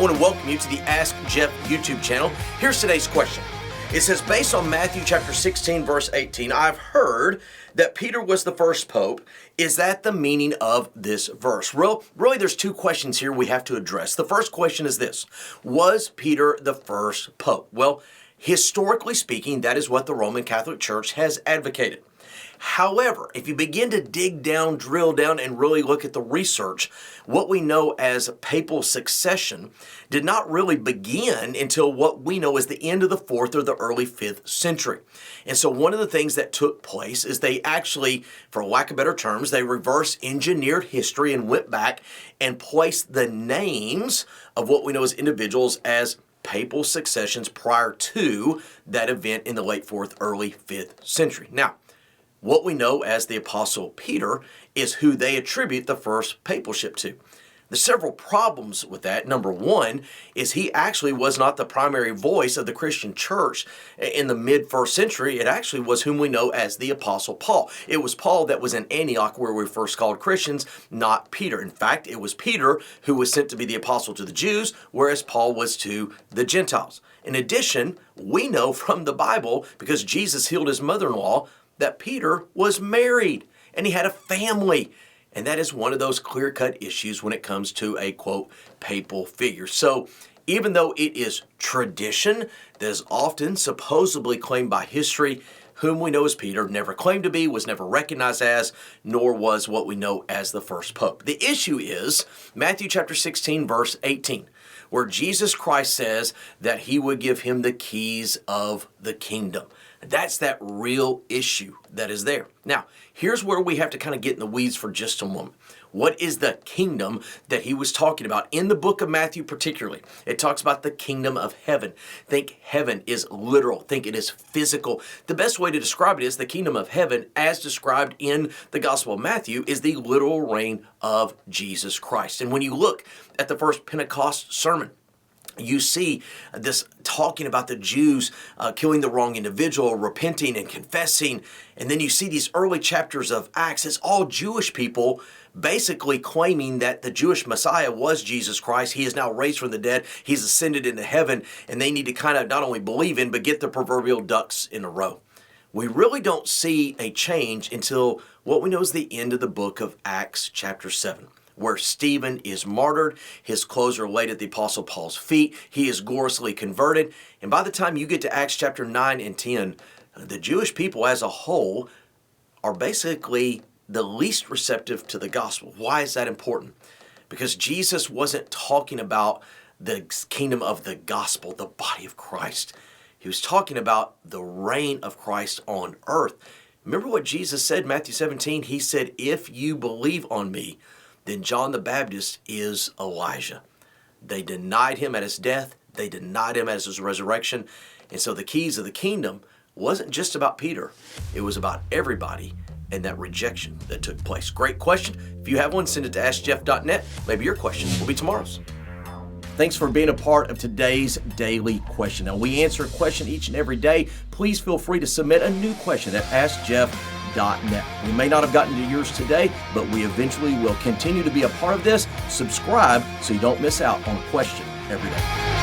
want to welcome you to the Ask Jeff YouTube channel. Here's today's question. It says, based on Matthew chapter 16, verse 18, I've heard that Peter was the first pope. Is that the meaning of this verse? Really, there's two questions here we have to address. The first question is this: was Peter the first pope? Well, historically speaking, that is what the Roman Catholic Church has advocated. However, if you begin to dig down, drill down, and really look at the research, what we know as papal succession did not really begin until what we know as the end of the 4th or the early 5th century. And so one of the things that took place is they actually, for lack of better terms, they reverse engineered history and went back and placed the names of what we know as individuals as papal successions prior to that event in the late 4th, early 5th century. Now, what we know as the Apostle Peter is who they attribute the first papalship to. There's several problems with that. Number one is he actually was not the primary voice of the Christian church in the mid-1st century. It actually was whom we know as the Apostle Paul. It was Paul that was in Antioch where we first called Christians, not Peter. In fact, it was Peter who was sent to be the apostle to the Jews, whereas Paul was to the Gentiles. In addition, we know from the Bible, because Jesus healed his mother-in-law, that Peter was married and he had a family. And that is one of those clear-cut issues when it comes to a, quote, papal figure. So even though it is tradition that is often supposedly claimed by history, whom we know as Peter never claimed to be, was never recognized as, nor was what we know as the first pope. The issue is Matthew chapter 16, verse 18, where Jesus Christ says that he would give him the keys of the kingdom. That's that real issue that is there. Now, here's where we have to kind of get in the weeds for just a moment. What is the kingdom that he was talking about? In the book of Matthew particularly, it talks about the kingdom of heaven. Think heaven is literal. Think it is physical. The best way to describe it is the kingdom of heaven, as described in the Gospel of Matthew, is the literal reign of Jesus Christ. And when you look at the first Pentecost sermon, you see this talking about the Jews killing the wrong individual, repenting and confessing. And then you see these early chapters of Acts. It's all Jewish people basically claiming that the Jewish Messiah was Jesus Christ. He is now raised from the dead. He's ascended into heaven. And they need to kind of not only believe in, but get the proverbial ducks in a row. We really don't see a change until what we know is the end of the book of Acts chapter 7. Where Stephen is martyred, his clothes are laid at the Apostle Paul's feet, he is gloriously converted, and by the time you get to Acts chapter 9 and 10, the Jewish people as a whole are basically the least receptive to the gospel. Why is that important? Because Jesus wasn't talking about the kingdom of the gospel, the body of Christ. He was talking about the reign of Christ on earth. Remember what Jesus said in Matthew 17? He said, if you believe on me, then John the Baptist is Elijah. They denied him at his death. They denied him at his resurrection. And so the keys of the kingdom wasn't just about Peter. It was about everybody and that rejection that took place. Great question. If you have one, send it to AskJeff.net. Maybe your question will be tomorrow's. Thanks for being a part of today's daily question. Now, we answer a question each and every day. Please feel free to submit a new question at AskJeff.net. We may not have gotten to yours today, but we eventually will continue to be a part of this. Subscribe so you don't miss out on a question every day.